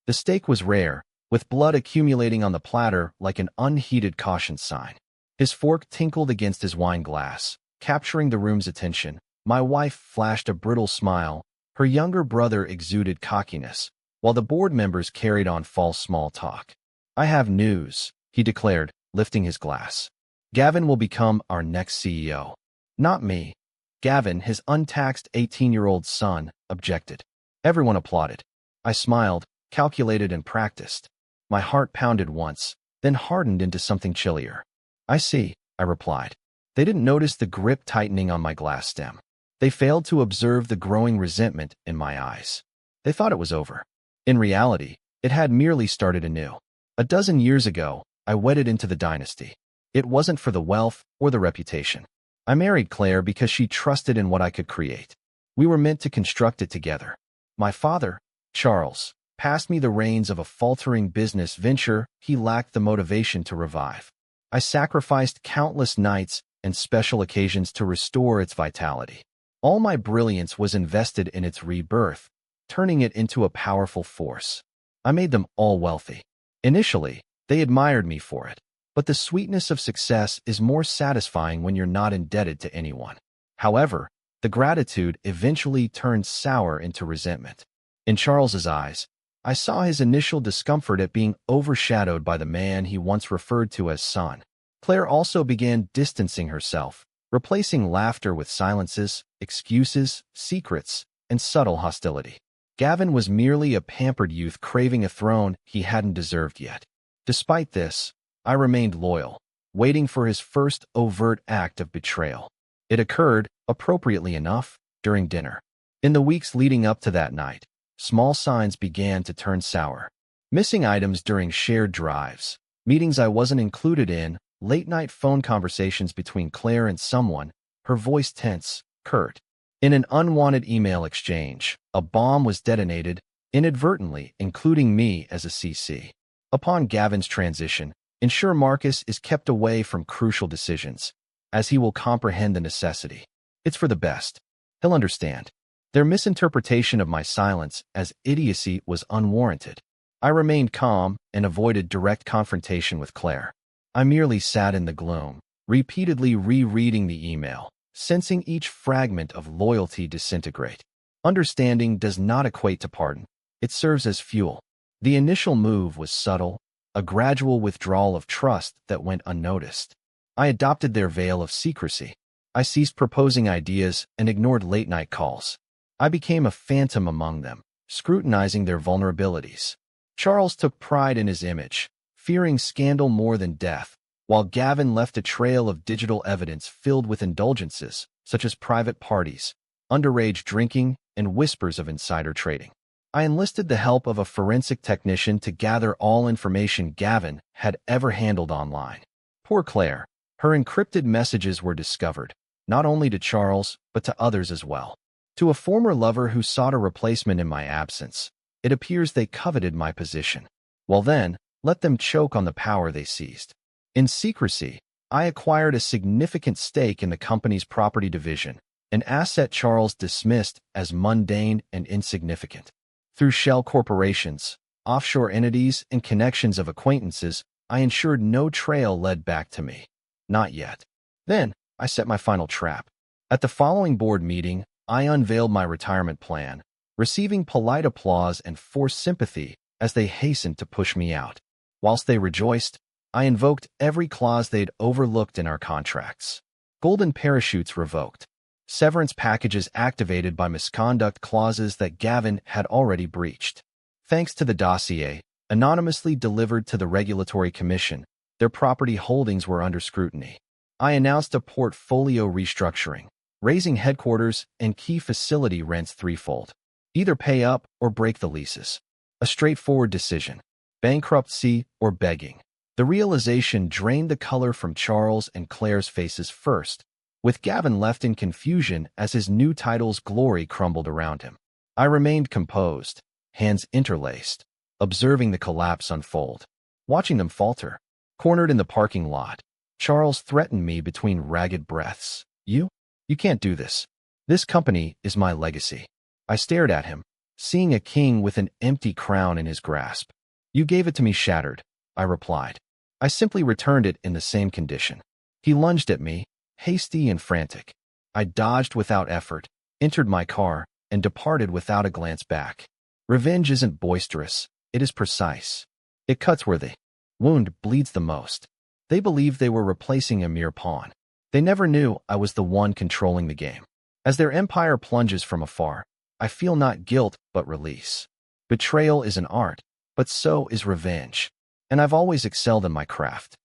The steak was rare, with blood accumulating on the platter like an unheeded caution sign. His fork tinkled against his wine glass, capturing the room's attention. My wife flashed a brittle smile. Her younger brother exuded cockiness, while the board members carried on false small talk. "I have news," he declared, lifting his glass. "Gavin will become our next CEO." "Not me." Gavin, his untaxed 18-year-old son, objected. Everyone applauded. I smiled, calculated, and practiced. My heart pounded once, then hardened into something chillier. "I see," I replied. They didn't notice the grip tightening on my glass stem. They failed to observe the growing resentment in my eyes. They thought it was over. In reality, it had merely started anew. A dozen years ago, I wedded into the dynasty. It wasn't for the wealth or the reputation. I married Claire because she trusted in what I could create. We were meant to construct it together. My father, Charles, passed me the reins of a faltering business venture he lacked the motivation to revive. I sacrificed countless nights and special occasions to restore its vitality. All my brilliance was invested in its rebirth, turning it into a powerful force. I made them all wealthy. Initially, they admired me for it, but the sweetness of success is more satisfying when you're not indebted to anyone. However, the gratitude eventually turned sour into resentment. In Charles's eyes, I saw his initial discomfort at being overshadowed by the man he once referred to as son. Claire also began distancing herself, replacing laughter with silences, excuses, secrets, and subtle hostility. Gavin was merely a pampered youth craving a throne he hadn't deserved yet. Despite this, I remained loyal, waiting for his first overt act of betrayal. It occurred, appropriately enough, during dinner. In the weeks leading up to that night, small signs began to turn sour. Missing items during shared drives, meetings I wasn't included in, late-night phone conversations between Claire and someone, her voice tense, curt. In an unwanted email exchange, a bomb was detonated, inadvertently including me as a CC. Upon Gavin's transition, ensure Marcus is kept away from crucial decisions, as he will comprehend the necessity. It's for the best. He'll understand. Their misinterpretation of my silence as idiocy was unwarranted. I remained calm and avoided direct confrontation with Claire. I merely sat in the gloom, repeatedly rereading the email, sensing each fragment of loyalty disintegrate. Understanding does not equate to pardon. It serves as fuel. The initial move was subtle, a gradual withdrawal of trust that went unnoticed. I adopted their veil of secrecy. I ceased proposing ideas and ignored late-night calls. I became a phantom among them, scrutinizing their vulnerabilities. Charles took pride in his image, fearing scandal more than death, while Gavin left a trail of digital evidence filled with indulgences, such as private parties, underage drinking, and whispers of insider trading. I enlisted the help of a forensic technician to gather all information Gavin had ever handled online. Poor Claire. Her encrypted messages were discovered, not only to Charles, but to others as well. To a former lover who sought a replacement in my absence, it appears they coveted my position. Well then, let them choke on the power they seized. In secrecy, I acquired a significant stake in the company's property division, an asset Charles dismissed as mundane and insignificant. Through shell corporations, offshore entities, and connections of acquaintances, I ensured no trail led back to me. Not yet. Then, I set my final trap. At the following board meeting, I unveiled my retirement plan, receiving polite applause and forced sympathy as they hastened to push me out. Whilst they rejoiced, I invoked every clause they'd overlooked in our contracts. Golden parachutes revoked. Severance packages activated by misconduct clauses that Gavin had already breached. Thanks to the dossier, anonymously delivered to the Regulatory Commission, their property holdings were under scrutiny. I announced a portfolio restructuring, raising headquarters and key facility rents threefold. Either pay up or break the leases. A straightforward decision. Bankruptcy or begging. The realization drained the color from Charles and Claire's faces first, with Gavin left in confusion as his new title's glory crumbled around him. I remained composed, hands interlaced, observing the collapse unfold. Watching them falter. Cornered in the parking lot, Charles threatened me between ragged breaths. You can't do this. This company is my legacy." I stared at him, seeing a king with an empty crown in his grasp. You gave it to me shattered, I replied. I simply returned it in the same condition. He lunged at me, hasty and frantic. I dodged without effort, entered my car, and departed without a glance back. Revenge isn't boisterous, it is precise. It cuts where the wound bleeds the most. They believed they were replacing a mere pawn. They never knew I was the one controlling the game. As their empire plunges from afar, I feel not guilt but release. Betrayal is an art, but so is revenge. And I've always excelled in my craft.